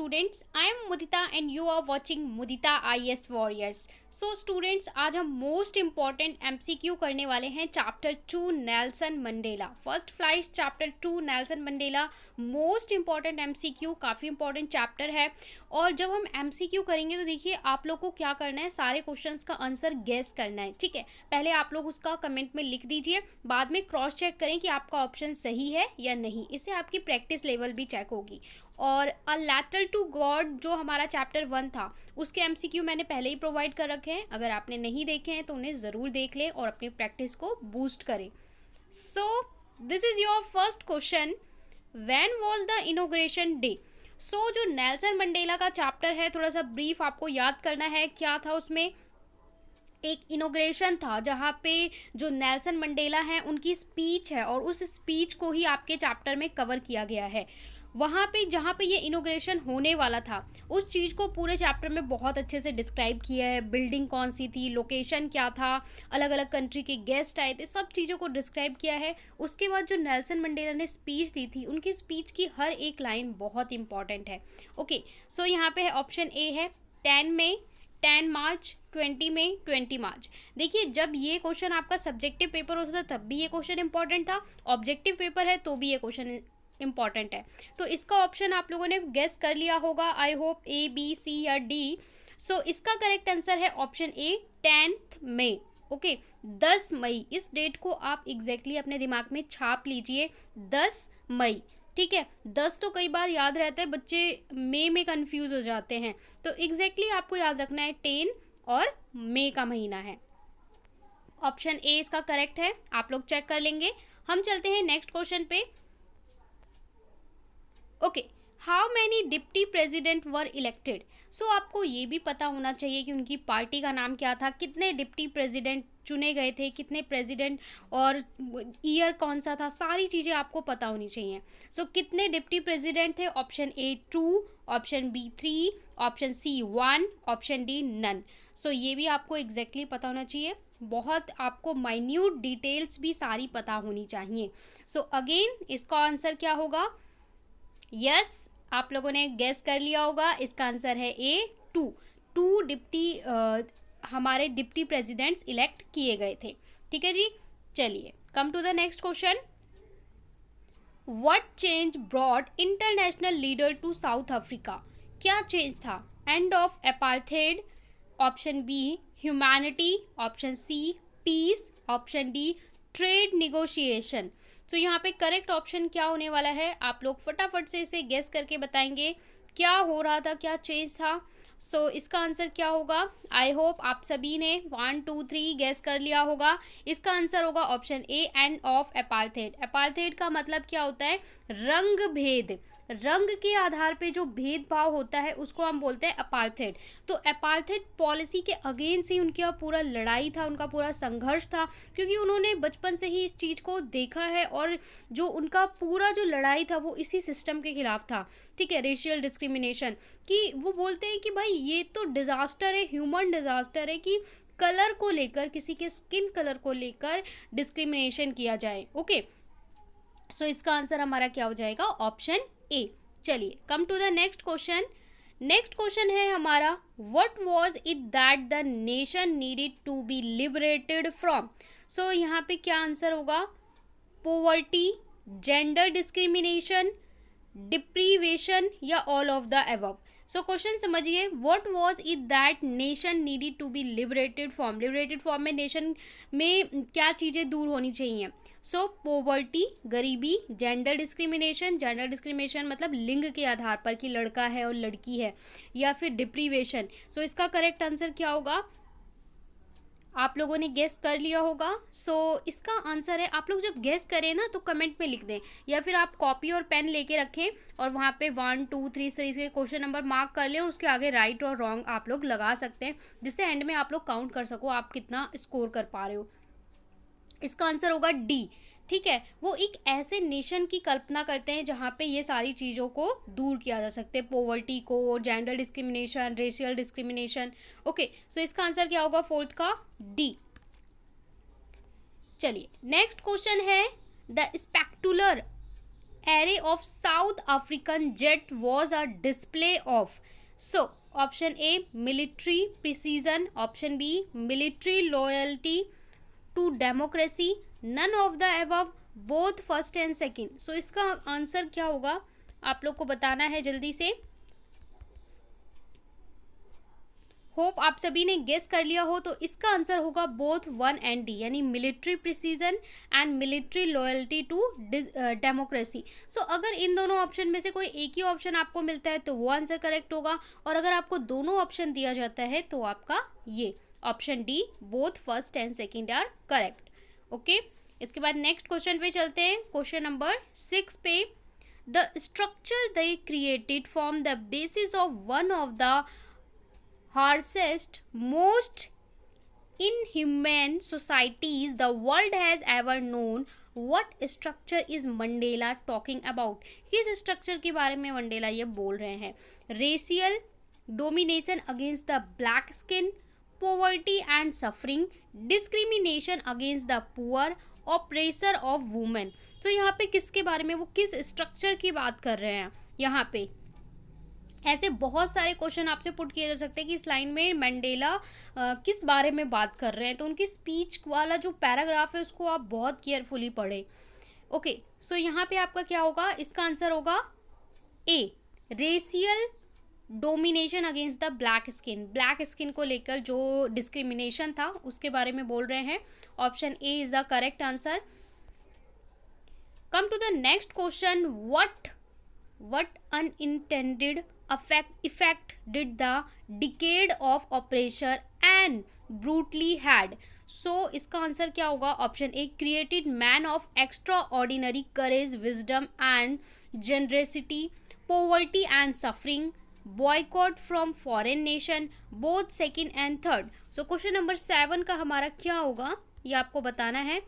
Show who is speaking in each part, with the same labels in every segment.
Speaker 1: students, I am Mudita and you are watching Mudita IS Warriors. So students, आज हम most important MCQ करने वाले हैं chapter 2 Nelson Mandela. First flight chapter 2 Nelson Mandela most important MCQ, काफ़ी important chapter है। और जब हम MCQ करेंगे तो देखिए आप लोग को क्या करना है, सारे क्वेश्चंस का आंसर गेस करना है। ठीक है, पहले आप लोग उसका कमेंट में लिख दीजिए, बाद में क्रॉस चेक करें कि आपका ऑप्शन सही है या नहीं। इससे आपकी प्रैक्टिस लेवल भी चेक होगी। और अ लेटर टू गॉड जो हमारा चैप्टर 1 था, उसके MCQ मैंने पहले ही प्रोवाइड कर रखे हैं। अगर आपने नहीं देखे हैं तो उन्हें ज़रूर देख लें और अपनी प्रैक्टिस को बूस्ट करें। So this is your first question, when was the inauguration day. So जो नेल्सन मंडेला का चैप्टर है, थोड़ा सा ब्रीफ आपको याद करना है। क्या था उसमें, एक इनॉग्रेशन था जहाँ पे जो नेल्सन मंडेला हैं उनकी स्पीच है, और उस स्पीच को ही आपके चैप्टर में कवर किया गया है। वहाँ पे जहाँ पे ये इनॉग्रेशन होने वाला था, उस चीज़ को पूरे चैप्टर में बहुत अच्छे से डिस्क्राइब किया है। बिल्डिंग कौन सी थी, लोकेशन क्या था, अलग अलग कंट्री के गेस्ट आए थे, सब चीज़ों को डिस्क्राइब किया है। उसके बाद जो नेल्सन मंडेला ने स्पीच दी थी, उनकी स्पीच की हर एक लाइन बहुत इंपॉर्टेंट है। ओके, सो यहाँ पे है ऑप्शन ए है 10 मई, 10 मार्च, 20 मई, 20 मार्च। देखिए, जब ये क्वेश्चन आपका सब्जेक्टिव पेपर होता था तब भी ये क्वेश्चन इंपॉर्टेंट था, ऑब्जेक्टिव पेपर है तो भी ये क्वेश्चन इंपॉर्टेंट है। तो इसका ऑप्शन आप लोगों ने गेस कर लिया होगा, आई होप ए, बी, सी या डी। सो इसका करेक्ट आंसर है ऑप्शन ए, 10 मई। ओके, 10 मई, इस डेट को आप एग्जैक्टली अपने दिमाग में छाप लीजिए, 10 मई। ठीक है, 10 तो कई बार याद रहता है, बच्चे मई में कंफ्यूज हो जाते हैं, तो एग्जैक्टली आपको याद रखना है 10 और मई का महीना है। ऑप्शन ए इसका करेक्ट है, आप लोग चेक कर लेंगे। हम चलते हैं नेक्स्ट क्वेश्चन पे। Okay, how many deputy president were elected. So आपको ये भी पता होना चाहिए कि उनकी पार्टी का नाम क्या था, कितने डिप्टी प्रेसिडेंट चुने गए थे, कितने प्रेसिडेंट, और ईयर कौन सा था, सारी चीज़ें आपको पता होनी चाहिए। सो कितने डिप्टी प्रेसिडेंट थे, option A 2, option B 3, option C 1, option D none. So ये भी आपको एग्जैक्टली पता होना चाहिए, बहुत आपको माइन्यूट डिटेल्स भी सारी पता होनी चाहिए। सो अगेन इसका आंसर क्या होगा, यस आप लोगों ने गेस कर लिया होगा, इसका आंसर है ए 2 डिप्टी हमारे डिप्टी प्रेसिडेंट्स इलेक्ट किए गए थे। ठीक है जी, चलिए come to the next question. What change brought international leader to South Africa. क्या चेंज था, end of apartheid, option B humanity, option C peace, option D trade negotiation. तो यहाँ पे करेक्ट ऑप्शन क्या होने वाला है, आप लोग फटाफट से इसे गेस करके बताएंगे क्या हो रहा था, क्या चेंज था। सो इसका आंसर क्या होगा, आई होप आप सभी ने 1 2 3 गेस कर लिया होगा। इसका आंसर होगा option A, and of apartheid. Apartheid का मतलब क्या होता है, रंग भेद, रंग के आधार पे जो भेदभाव होता है उसको हम बोलते हैं अपार्थेड। तो अपार्थेड पॉलिसी के अगेंस्ट ही उनका पूरा लड़ाई था, उनका पूरा संघर्ष था, क्योंकि उन्होंने बचपन से ही इस चीज़ को देखा है, और जो उनका पूरा जो लड़ाई था वो इसी सिस्टम के खिलाफ था। ठीक है, रेशियल डिस्क्रिमिनेशन, कि वो बोलते हैं कि भाई ये तो डिज़ास्टर है, ह्यूमन डिज़ास्टर है कि कलर को लेकर, किसी के स्किन कलर को लेकर डिस्क्रिमिनेशन किया जाए। ओके, सो इसका आंसर हमारा क्या हो जाएगा, ऑप्शन ए। चलिए come to the next question. Next question है हमारा, what was it that the nation needed to be liberated from. So यहाँ पे क्या आंसर होगा, पोवर्टी, जेंडर डिस्क्रिमिनेशन, डिप्रीवेशन या all of the above. So question समझिए, what was it that nation needed to be liberated from. Liberated from में nation में क्या चीज़ें दूर होनी चाहिए। सो पोवर्टी, गरीबी, जेंडर डिस्क्रिमिनेशन, जेंडर डिस्क्रिमिनेशन मतलब लिंग के आधार पर कि लड़का है और लड़की है, या फिर डिप्रीवेशन। सो इसका करेक्ट आंसर क्या होगा, आप लोगों ने गेस कर लिया होगा। सो इसका आंसर है, आप लोग जब गेस करें ना तो कमेंट में लिख दें, या फिर आप कॉपी और पेन लेके रखें और वहाँ पे 1 2 3 से क्वेश्चन नंबर मार्क कर लें, और उसके आगे राइट और रॉन्ग आप लोग लगा सकते हैं, जिससे एंड में आप लोग काउंट कर सको आप कितना स्कोर कर पा रहे हो। इसका आंसर होगा डी। ठीक है, वो एक ऐसे नेशन की कल्पना करते हैं जहाँ पे ये सारी चीज़ों को दूर किया जा सकते हैं, पोवर्टी को, gender discrimination, racial discrimination. Okay, so इसका आंसर क्या होगा, फोर्थ का डी। चलिए नेक्स्ट क्वेश्चन है, the spectacular array of South African jet was a display of? So, option A, military precision. Option B, military loyalty to democracy. None of the above, both first and second. So, इसका answer क्या होगा आप लोग को बताना है जल्दी से. होप आप सभी ने गेस कर लिया हो. तो इसका आंसर होगा बोथ 1 एंड डी, यानी military precision and military loyalty to democracy. So अगर इन दोनों ऑप्शन में से कोई एक ही ऑप्शन आपको मिलता है तो वो आंसर करेक्ट होगा, और अगर आपको दोनों ऑप्शन दिया जाता है तो आपका ये option D, both first and second are correct. Okay, इसके बाद नेक्स्ट क्वेश्चन पे चलते हैं. क्वेश्चन नंबर 6 पे, the structure they created form the basis of one of the harshest, most inhumane societies the world has ever known. What structure is Mandela talking about? किस structure के बारे में Mandela ये बोल रहे हैं? Racial domination against the black skin, poverty and suffering, discrimination against the poor, oppressor of women. तो यहाँ पे किसके बारे में, वो किस स्ट्रक्चर की बात कर रहे हैं? यहाँ पे ऐसे बहुत सारे क्वेश्चन आपसे पुट किए जा सकते हैं कि इस लाइन में मंडेला किस बारे में बात कर रहे हैं. तो उनकी स्पीच वाला जो पैराग्राफ है उसको आप बहुत केयरफुली पढ़ें. ओके, सो यहाँ पे आपका क्या होगा, इसका आंसर होगा A, racial domination against the black skin. Black skin को लेकर जो डिस्क्रिमिनेशन था उसके बारे में बोल रहे हैं. Option A is the correct answer. Come to the next question, what unintended effect did the decade of oppression and brutally had? So इसका आंसर क्या होगा? Option A, created man of extraordinary courage, wisdom and generosity, poverty and suffering, boycott from foreign nation, both second and third. So question number 7 का हमारा क्या होगा ये आपको बताना है.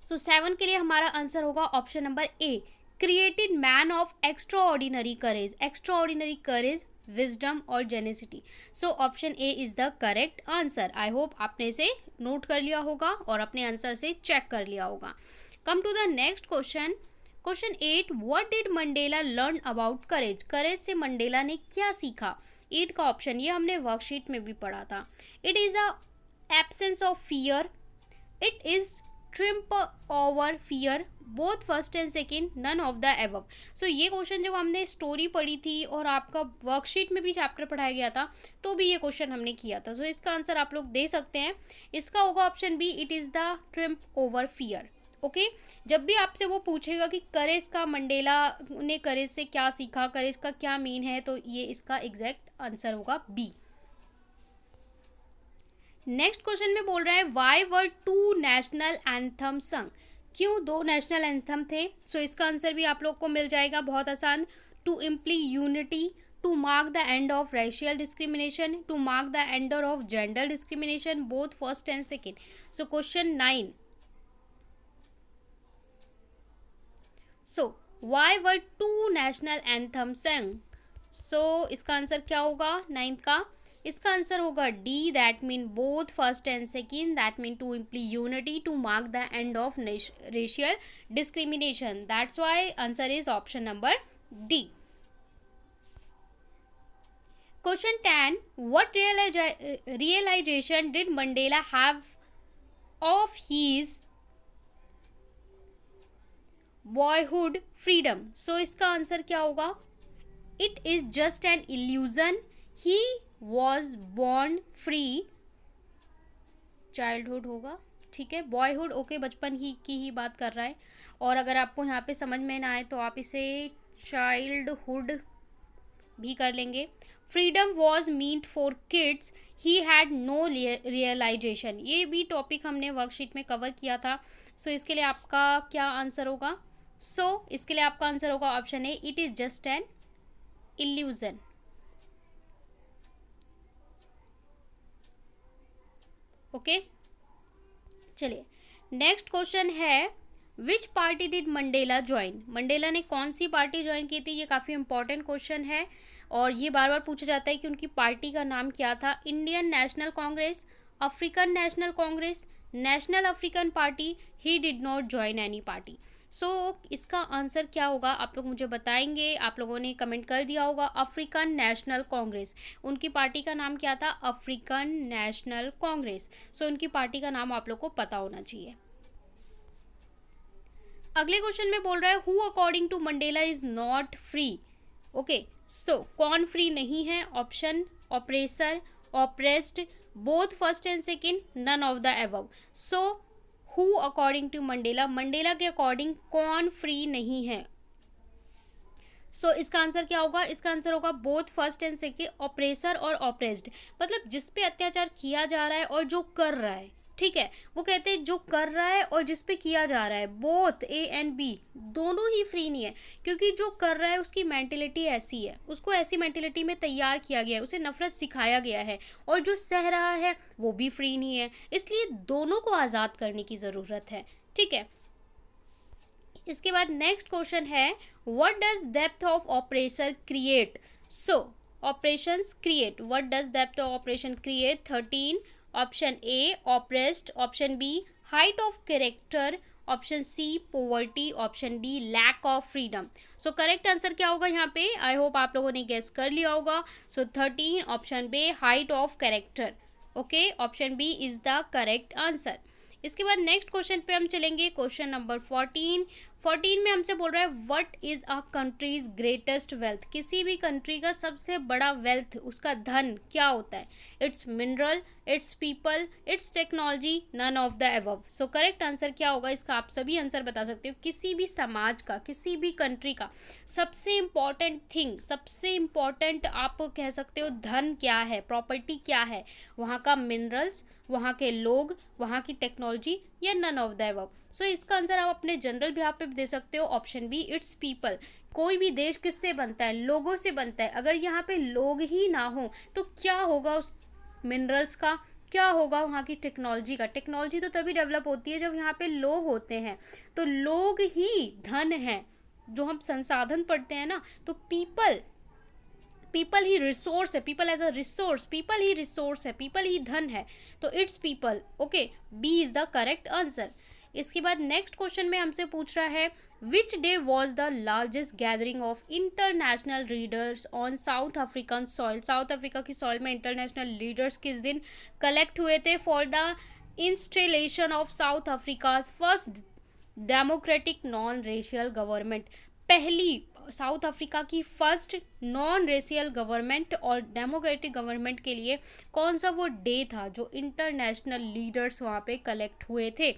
Speaker 1: सो 7 के लिए हमारा आंसर होगा option number A, created man of extraordinary courage. Extraordinary courage, wisdom और generosity. So option A is the correct answer. I hope आपने इसे नोट कर लिया होगा और अपने आंसर से चेक कर लिया होगा. Come to the next question. Question 8, what did Mandela learn about courage? Courage से मंडेला ने क्या सीखा? 8 का ऑप्शन, ये हमने वर्कशीट में भी पढ़ा था. It is a absence of fear, it is triumph over fear, both first and second, none of the above. So ये क्वेश्चन जब हमने स्टोरी पढ़ी थी और आपका वर्कशीट में भी चैप्टर पढ़ाया गया था तो भी ये क्वेश्चन हमने किया था. सो इसका आंसर आप लोग दे सकते हैं. इसका होगा option B, it is the triumph over fear. Okay, जब भी आपसे वो पूछेगा कि करेज का मंडेला ने करेज से क्या सीखा, करेज का क्या मीन है, तो ये इसका एग्जैक्ट आंसर होगा बी. नेक्स्ट क्वेश्चन में बोल रहा है, वाई वर 2 नेशनल एंथम संग? क्यों 2 नेशनल एंथम थे? सो इसका आंसर भी आप लोग को मिल जाएगा, बहुत आसान. To imply unity, to mark the end of racial discrimination, to mark the end of gender discrimination, both first and second. So question 9. So why were 2 national anthem sung? So इसका answer क्या होगा 9th का? इसका answer होगा D, that mean both first and second, that mean to imply unity, to mark the end of racial discrimination. That's why answer is option number D. Question 10, what realisation did Mandela have of his boyhood freedom? So इसका answer क्या होगा? It is just an illusion, he was born free. Childhood होगा, ठीक है. Boyhood okay, बचपन ही की ही बात कर रहा है. और अगर आपको यहाँ पे समझ में ना आए तो आप इसे चाइल्डहुड भी कर लेंगे. Freedom was meant for kids, he had no realisation. ये भी टॉपिक हमने वर्कशीट में कवर किया था. सो इसके लिए आपका क्या आंसर होगा? सो इसके लिए आपका आंसर होगा option A, it is just an illusion. Okay, चलिए नेक्स्ट क्वेश्चन है, विच party did Mandela join? Mandela ने कौन सी पार्टी ज्वाइन की थी? ये काफ़ी इंपॉर्टेंट क्वेश्चन है और ये बार बार पूछा जाता है कि उनकी पार्टी का नाम क्या था. Indian National Congress, African National Congress, National African Party, he did not join any party. So इसका आंसर क्या होगा आप लोग मुझे बताएंगे। आप लोगों ने कमेंट कर दिया होगा अफ्रीकन नेशनल कांग्रेस। उनकी पार्टी का नाम क्या था? African National Congress. सो उनकी पार्टी का नाम आप लोग को पता होना चाहिए। अगले क्वेश्चन में बोल रहा है who according to Mandela is not free. Okay, so कौन फ्री नहीं है? Option oppressor, oppressed, both first and second, none of the above. So who according to Mandela, Mandela के अकॉर्डिंग कौन फ्री नहीं है? सो इसका आंसर क्या होगा? इसका आंसर होगा both first and second, oppressor और ऑपरेस्ड। मतलब जिस पे अत्याचार किया जा रहा है और जो कर रहा है, ठीक है, वो कहते हैं जो कर रहा है और जिस पे किया जा रहा है, बोथ ए एंड बी दोनों ही फ्री नहीं है। क्योंकि जो कर रहा है उसकी मेंटेलिटी ऐसी है, उसको ऐसी मेंटेलिटी में तैयार किया गया है, उसे नफरत सिखाया गया है, और जो सह रहा है वो भी फ्री नहीं है। इसलिए दोनों को आज़ाद करने की ज़रूरत है, ठीक है। इसके बाद नेक्स्ट क्वेश्चन है what does depth of oppression create. So oppressions create, what does depth of oppression create? 13। Option A oppressed, option B height of character, option C poverty, option D lack of freedom. So correct answer क्या होगा यहाँ पे? आई hope आप लोगों ने guess कर लिया होगा। So 13 option B height of character. Okay, option B is the correct answer. इसके बाद नेक्स्ट क्वेश्चन पे हम चलेंगे, क्वेश्चन नंबर 14। 14 में हमसे बोल रहा है what is a countries greatest wealth. किसी भी कंट्री का सबसे बड़ा वेल्थ, उसका धन क्या होता है? It's mineral, it's people, it's technology, none of the above. So correct answer क्या होगा? इसका आप सभी आंसर बता सकते हो। किसी भी समाज का, किसी भी कंट्री का सबसे इम्पॉर्टेंट थिंग, सबसे इम्पॉर्टेंट आप कह सकते हो धन क्या है, प्रॉपर्टी क्या है? वहाँ का मिनरल्स, वहाँ के लोग, वहाँ की टेक्नोलॉजी, या नन ऑफ द अबव। सो इसका आंसर आप अपने जनरल बिहाफ पे दे सकते हो, ऑप्शन बी इट्स पीपल। कोई भी देश किससे बनता है? लोगों से बनता है। अगर यहाँ पे लोग ही ना हो तो क्या होगा उस मिनरल्स का, क्या होगा वहाँ की टेक्नोलॉजी का? टेक्नोलॉजी तो तभी डेवलप होती है जब यहाँ पे लोग होते हैं। तो लोग ही धन है, जो हम संसाधन पढ़ते हैं ना, तो पीपल ही रिसोर्स है, people as a resource, people ही रिसोर्स है, पीपल ही धन है। तो it's people. Okay, B is the correct answer. इसके बाद नेक्स्ट क्वेश्चन में हमसे पूछ रहा है which day was the largest gathering of international leaders on South African soil. South Africa की सॉइल में इंटरनेशनल लीडर्स किस दिन कलेक्ट हुए थे for the installation of South Africa first democratic non racial government. पहली साउथ अफ्रीका की first non racial government और democratic government के लिए कौन सा वो डे था जो इंटरनेशनल लीडर्स वहाँ पे कलेक्ट हुए थे?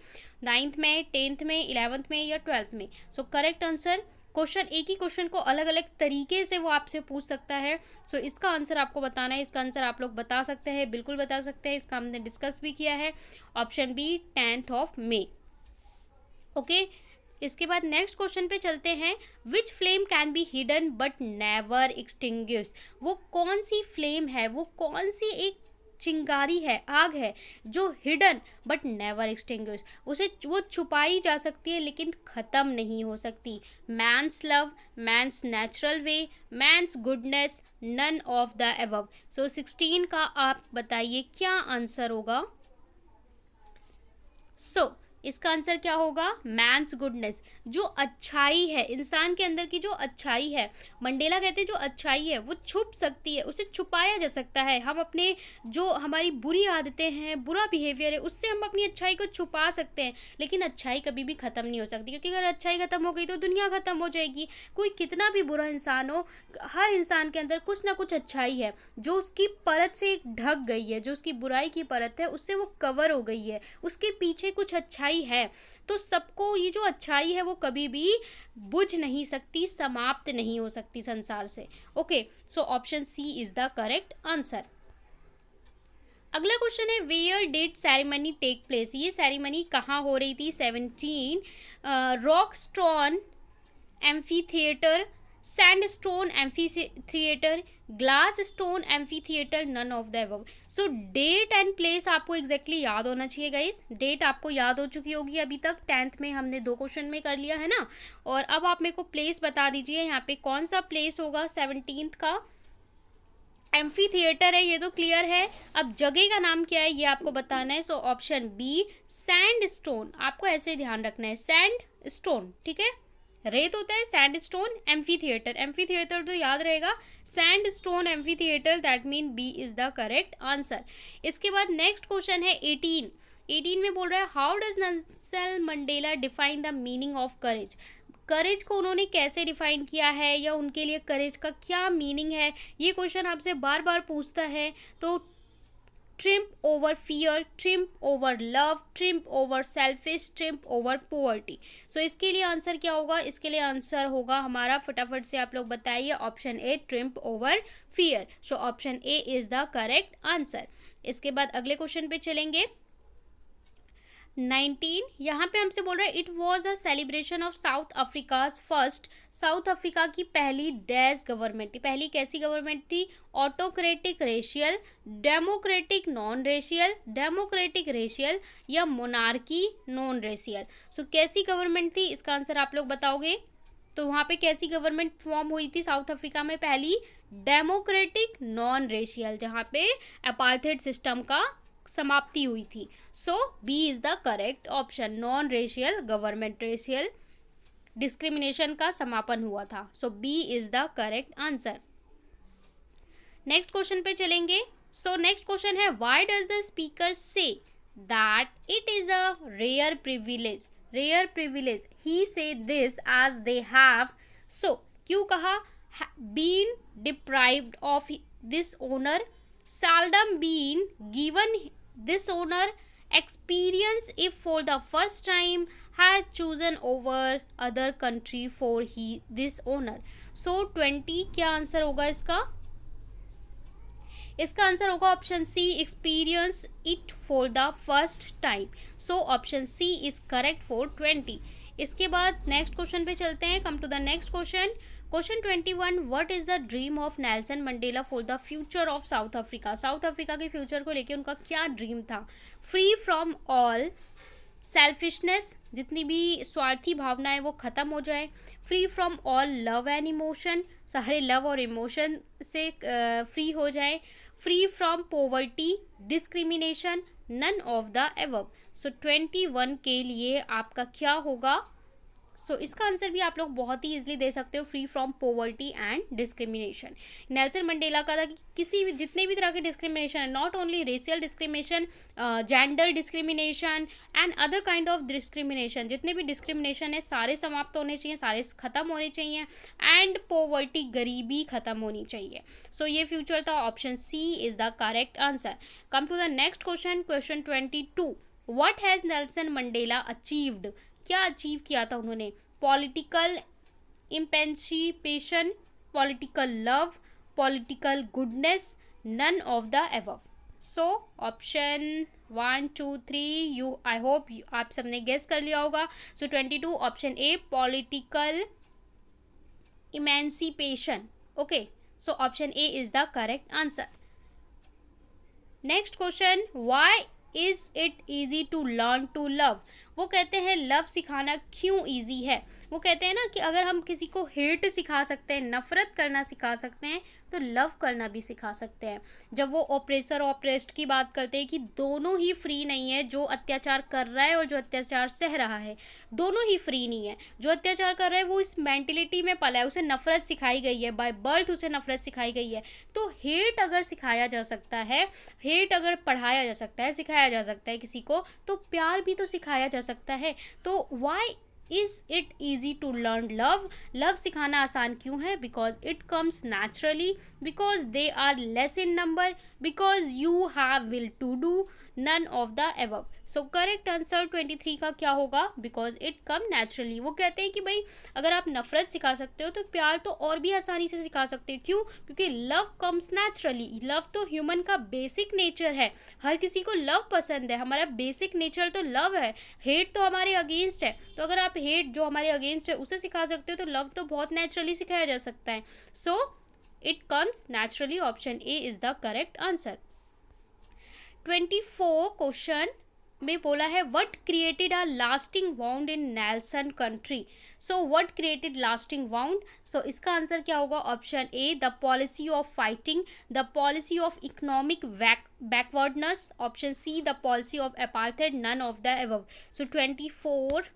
Speaker 1: 9th में, 10th में, 11th में या 12th में? सो करेक्ट आंसर, क्वेश्चन एक ही क्वेश्चन को अलग अलग तरीके से वो आपसे पूछ सकता है। सो इसका आंसर आपको बताना है। इसका आंसर आप लोग बता सकते हैं, बिल्कुल बता सकते हैं, इसका हमने डिस्कस भी किया है। Option B 10th of May. Okay, इसके बाद नेक्स्ट क्वेश्चन पे चलते हैं which flame can be hidden but never extinguish. वो कौन सी फ्लेम है, वो कौन सी एक चिंगारी है, आग है जो हिडन बट नेवर एक्सटिंग्विश, उसे वो छुपाई जा सकती है लेकिन ख़त्म नहीं हो सकती? Man's love, man's natural way, man's goodness, none of the above. So 16 का आप बताइए क्या आंसर होगा? सो इसका आंसर क्या होगा? Man's goodness. जो अच्छाई है इंसान के अंदर की, जो अच्छाई है, मंडेला कहते हैं जो अच्छाई है वो छुप सकती है, उसे छुपाया जा सकता है। हम अपने जो हमारी बुरी आदतें हैं, बुरा बिहेवियर है, उससे हम अपनी अच्छाई को छुपा सकते हैं, लेकिन अच्छाई कभी भी ख़त्म नहीं हो सकती। क्योंकि अगर अच्छाई ख़त्म हो गई तो दुनिया ख़त्म हो जाएगी। कोई कितना भी बुरा इंसान हो, हर इंसान के अंदर कुछ ना कुछ अच्छाई है जो उसकी परत से ढक गई है, जो उसकी बुराई की परत है उससे वो कवर हो गई है, उसके पीछे कुछ अच्छाई है। तो सबको ये जो अच्छाई है वो कभी भी बुझ नहीं सकती, समाप्त नहीं हो सकती संसार से। Okay, so option C is the correct answer. अगला क्वेश्चन है where did ceremony take place. ये सेरेमनी कहाँ हो रही थी? 17 rock stone amphitheatre, sandstone amphitheatre, glass stone amphitheatre, none of the above. So date and place आपको exactly याद होना चाहिए गाइस। डेट आपको याद हो चुकी होगी अभी तक, 10th में हमने 2 क्वेश्चन में कर लिया है ना। और अब आप मेरे को प्लेस बता दीजिए यहाँ पे कौन सा प्लेस होगा 17th का। एम्फी थिएटर है, ये तो क्लियर है। अब जगह का नाम क्या है ये आपको बताना है। So option B sandstone, आपको ऐसे ध्यान रखना है, सैंड स्टोन, ठीक है। रेत होता है, sandstone, amphitheatre, amphitheatre तो याद रहेगा, sandstone amphitheatre, that mean B is the correct answer. इसके बाद नेक्स्ट क्वेश्चन है 18 में बोल रहा है how does Nelson Mandela define the meaning of courage. Courage को उन्होंने कैसे डिफाइन किया है, या उनके लिए करेज का क्या मीनिंग है, ये क्वेश्चन आपसे बार बार पूछता है। तो triumph over fear, triumph over love, triumph over selfish, triumph over poverty. So इसके लिए आंसर क्या होगा, इसके लिए आंसर होगा हमारा, फटाफट से आप लोग बताइए, option A triumph over fear. So option A is the correct answer. इसके बाद अगले क्वेश्चन पे चलेंगे 19, यहाँ पे हमसे बोल रहा है it was a celebration of south Africa's first, south Africa की पहली डैश गवर्नमेंट थी, पहली कैसी गवर्नमेंट थी, autocratic racial, democratic non racial, democratic racial, या मोनार्की नॉन रेशियल। सो कैसी गवर्नमेंट थी, इसका आंसर आप लोग बताओगे। तो वहाँ पे कैसी गवर्नमेंट फॉर्म हुई थी साउथ अफ्रीका में, पहली डेमोक्रेटिक नॉन रेशियल, जहाँ पे अपार्थाइड सिस्टम का समाप्ति हुई थी। So B is the correct option, non racial government, racial discrimination का समापन हुआ था। So B is the correct answer. Next question पे चलेंगे। सो नेक्स्ट क्वेश्चन है why does the speaker say that it is a rare privilege, rare privilege, he say this as they have, so क्यों कहा, been deprived of this honour, seldom been given this honor, experience if for the first time, has chosen over other country for he this honor। so 20 क्या answer होगा इसका, इसका answer होगा option C experience it for the first time. So option C is correct for 20। इसके बाद next question पे चलते हैं, come to the next question. Question 21, what is the dream of Nelson Mandela for the future of South Africa, South Africa के future को लेकर उनका क्या ड्रीम था। फ्री फ्रॉम ऑल सेल्फिशनेस, जितनी भी स्वार्थी भावनाएं वो खत्म हो जाए, free from all love and emotion, सारे लव और इमोशन से फ्री हो जाए, free from poverty, discrimination, none of the above. So 21 के लिए आपका क्या होगा, सो इसका आंसर भी आप लोग बहुत ही इजीली दे सकते हो, free from poverty and discrimination. Nelson Mandela का था कि किसी भी जितने भी तरह के डिस्क्रिमिनेशन है, not only racial discrimination, gender discrimination and other kind of discrimination, जितने भी डिस्क्रिमिनेशन है सारे समाप्त होने चाहिए, सारे ख़त्म होने चाहिए, एंड पोवर्टी, गरीबी ख़त्म होनी चाहिए। सो ये फ्यूचर था, option C is the correct answer. Come to the next question, question 22, what has Nelson Mandela achieved, क्या अचीव किया था उन्होंने, political emancipation, political love, political goodness, none of the above. So option 1 2 3 you, I hope आप सबने guess कर लिया होगा। So 22 option A political emancipation, okay. So option A is the correct answer. Next question, why is it easy to learn to love, वो कहते हैं love सिखाना क्यों ईजी है। वो कहते हैं ना कि अगर हम किसी को हेट सिखा सकते हैं, नफरत करना सिखा सकते हैं, तो लव करना भी सिखा सकते हैं। जब वो ऑपरेसर ऑपरेस्ड की बात करते हैं कि दोनों ही फ्री नहीं है, जो अत्याचार कर रहा है और जो अत्याचार सह रहा है, दोनों ही फ्री नहीं है। जो अत्याचार कर रहा है वो इस मेंटेलिटी में पला है, उसे नफरत सिखाई गई है, बाय बर्थ उसे नफरत सिखाई गई है। तो हेट अगर सिखाया जा सकता है, हेट अगर पढ़ाया जा सकता है, सिखाया जा सकता है किसी को, तो प्यार भी तो सिखाया जा सकता है। तो why is it easy to learn love, love सिखाना आसान क्यों है, because it comes naturally, because they are less in number, because you have will to do, none of the above. So correct answer 23 का क्या होगा, because it come naturally. वो कहते हैं कि भाई अगर आप नफरत सिखा सकते हो तो प्यार तो और भी आसानी से सिखा सकते हो। क्यों, क्योंकि लव कम्स नेचुरली, लव तो ह्यूमन का बेसिक नेचर है, हर किसी को लव पसंद है, हमारा बेसिक नेचर तो लव है। हेट तो हमारे अगेंस्ट है, तो अगर आप हेट जो हमारे अगेंस्ट है उसे सिखा सकते हो तो लव तो बहुत नेचुरली सिखाया जा सकता है। So it comes naturally, option A is the correct answer. 24 question, में बोला है what created a lasting wound in Nelson country. So what created lasting wound? So इसका आंसर क्या होगा? Option A the policy of fighting, the policy of economic backwardness, option C the policy of apartheid, none of the above. So 24,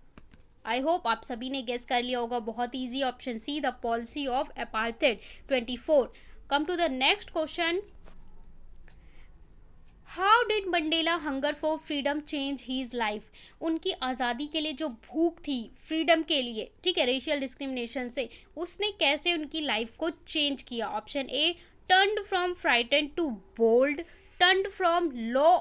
Speaker 1: I hope आप सभी ने guess कर लिया होगा, बहुत easy. Option C the policy of apartheid. 24. Come to the next question. How did Mandela hunger for freedom change his life? उनकी आज़ादी के लिए जो भूख थी फ्रीडम के लिए, ठीक है, रेशियल डिस्क्रिमिनेशन से, उसने कैसे उनकी लाइफ को चेंज किया? Option A turned from frightened to bold, turned from law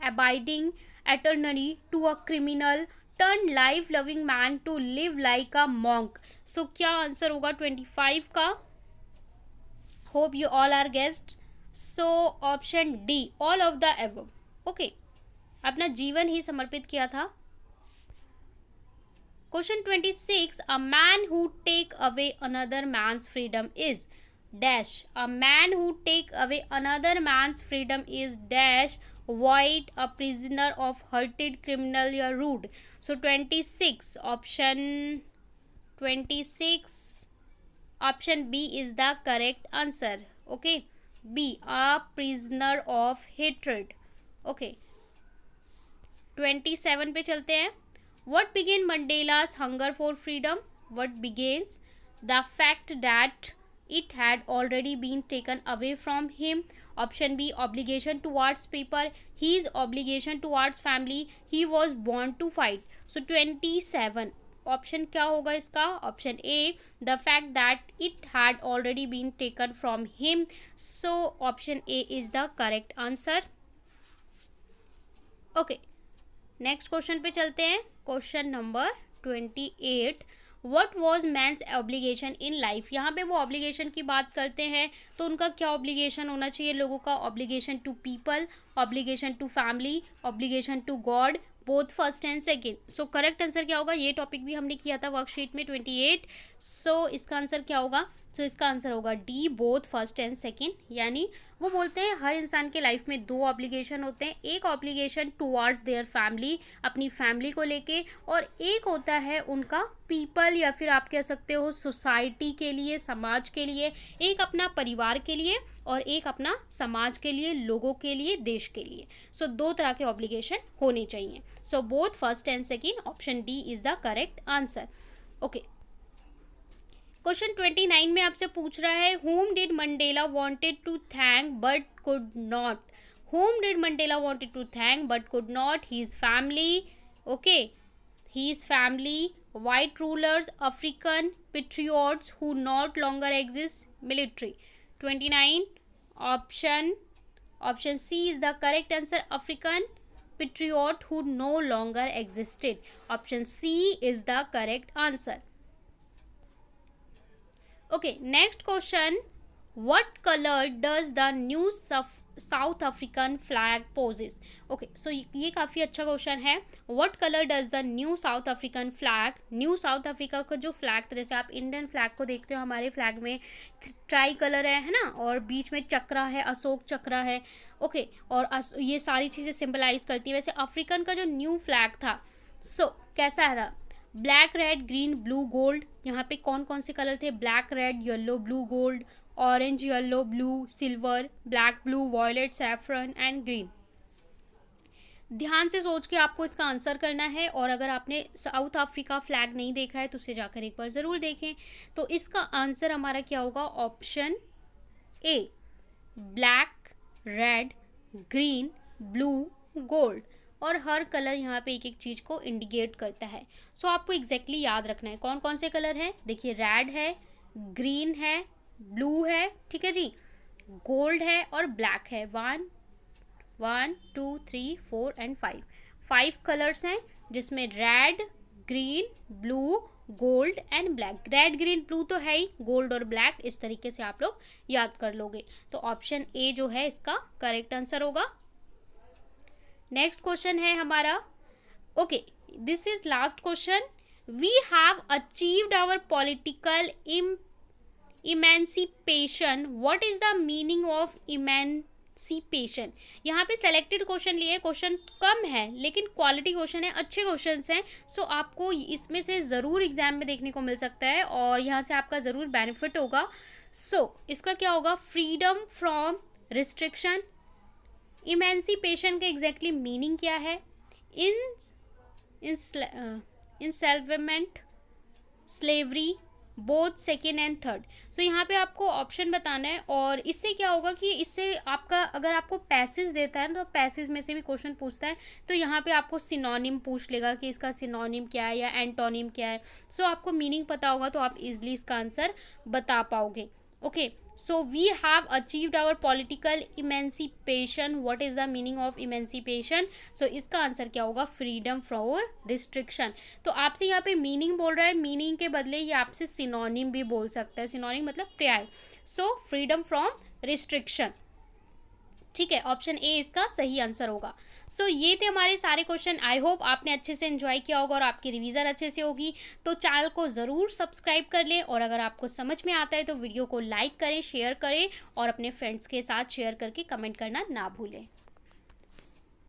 Speaker 1: abiding attorney to a criminal, turn life loving man to live like a monk. So क्या आंसर होगा 25 का? Hope you all are guessed. So option D all of the above. Okay, अपना जीवन ही समर्पित किया था. Question 26. A man who take away another man's freedom is dash. A man who take away another man's freedom is dash void, a prisoner of hurted, criminal या rude. So 26, option 26, option B is the correct answer. Okay, B, a prisoner of hatred. Okay, 27 पे चलते हैं. What began Mandela's hunger for freedom? What begins? The fact that it had already been taken away from him. Option B, obligation towards people, his obligation towards family, he was born to fight. So 27, option क्या होगा इसका? Option A the fact that it had already been taken from him. So option A is the correct answer. Okay, next question पे चलते हैं. Question number 28. What was man's obligation in life? यहाँ पे वो obligation की बात करते हैं तो उनका क्या ऑब्लिगेशन होना चाहिए लोगों का? Obligation to people, obligation to family, obligation to God, both first and second. So correct answer क्या होगा? ये टॉपिक भी हमने किया था वर्कशीट में 28. सो इसका आंसर क्या होगा? सो इसका आंसर होगा D both first and second. यानी वो बोलते हैं हर इंसान के लाइफ में दो ऑब्लिगेशन होते हैं. एक ऑब्लिगेशन टुवार्ड्स देयर फैमिली, अपनी फैमिली को लेके, और एक होता है उनका पीपल या फिर आप कह सकते हो सोसाइटी के लिए, समाज के लिए. एक अपना परिवार के लिए और एक अपना समाज के लिए, लोगों के लिए, देश के लिए. सो दो तरह के ऑब्लिगेशन होने चाहिए. So both first and second, option D is the correct answer. Okay, question 29 में आपसे पूछ रहा है whom did Mandela wanted to thank but could not? Whom did Mandela wanted to thank but could not? His family, okay, his family, white rulers, African patriots who not longer exist, military. 29, option C is the correct answer. African patriot who no longer existed. Option C is the correct answer. Okay, next question. What color does the new South African flag possess? Okay, so ये काफ़ी अच्छा question है. What color does the new South African flag? New south Africa का जो flag था, जैसे आप Indian flag को देखते हो, हमारे फ्लैग में ट्राई कलर है ना, और बीच में चक्रा है, अशोक चक्रा है. ओके, और ये सारी चीज़ें सिंबलाइज करती है. वैसे अफ्रीकन का जो न्यू फ्लैग था, सो कैसा था? Black, red, green, blue, gold. यहाँ पे कौन कौन से कलर थे? Black, red, yellow, blue, gold, orange, yellow, blue, silver, black, blue, violet, saffron and green. ध्यान से सोच के आपको इसका आंसर करना है, और अगर आपने साउथ अफ्रीका फ्लैग नहीं देखा है तो उसे जाकर एक बार ज़रूर देखें. तो इसका आंसर हमारा क्या होगा? ऑप्शन ए black, red, green, blue, gold. और हर कलर यहाँ पे एक एक चीज़ को इंडिकेट करता है. सो आपको एग्जैक्टली याद रखना है कौन कौन से कलर हैं. देखिए, रेड है, ग्रीन है, ब्लू है, ठीक है जी, गोल्ड है और ब्लैक है. 1 2 3 4 एंड 5 कलर्स हैं, जिसमें red, green, blue, gold and black. Red, green, blue तो है ही, गोल्ड और ब्लैक इस तरीके से आप लोग याद कर लोगे. तो ऑप्शन ए जो है इसका करेक्ट आंसर होगा. नेक्स्ट क्वेश्चन है हमारा. Okay, this is last question. We have achieved our political emancipation. What is the meaning of C patient. यहाँ पे सेलेक्टेड क्वेश्चन लिए, क्वेश्चन कम है लेकिन क्वालिटी क्वेश्चन है, अच्छे क्वेश्चन हैं। सो आपको इसमें से ज़रूर एग्जाम में देखने को मिल सकता है और यहाँ से आपका ज़रूर बेनिफिट होगा। इसका क्या होगा, फ्रीडम फ्रॉम रिस्ट्रिक्शन। इमेंसिपेशन का एग्जैक्टली मीनिंग क्या है, enslavement, slavery, both second and third. यहाँ पे आपको ऑप्शन बताना है और इससे क्या होगा कि इससे आपका, अगर आपको पैसेज देता है तो पैसेज में से भी क्वेश्चन पूछता है, तो यहाँ पे आपको सिनोनिम पूछ लेगा कि इसका सिनोनिम क्या है या एंटोनिम क्या है। आपको मीनिंग पता होगा तो आप इजिली इसका आंसर बता पाओगे। Okay, so we have achieved our political emancipation. What is the meaning of emancipation? इसका आंसर क्या होगा, फ्रीडम फ्रॉम रिस्ट्रिक्शन। तो आपसे यहाँ पे मीनिंग बोल रहा है, मीनिंग के बदले ये आपसे सिनोनिम भी बोल सकता है, सिनोनिम मतलब पर्याय। फ्रीडम फ्रॉम रिस्ट्रिक्शन, ठीक है, ऑप्शन ए इसका सही आंसर होगा। ये थे हमारे सारे क्वेश्चन। आई होप आपने अच्छे से एंजॉय किया होगा और आपकी रिवीजन अच्छे से होगी। तो चैनल को ज़रूर सब्सक्राइब कर लें और अगर आपको समझ में आता है तो वीडियो को लाइक करें, शेयर करें और अपने फ्रेंड्स के साथ शेयर करके कमेंट करना ना भूलें।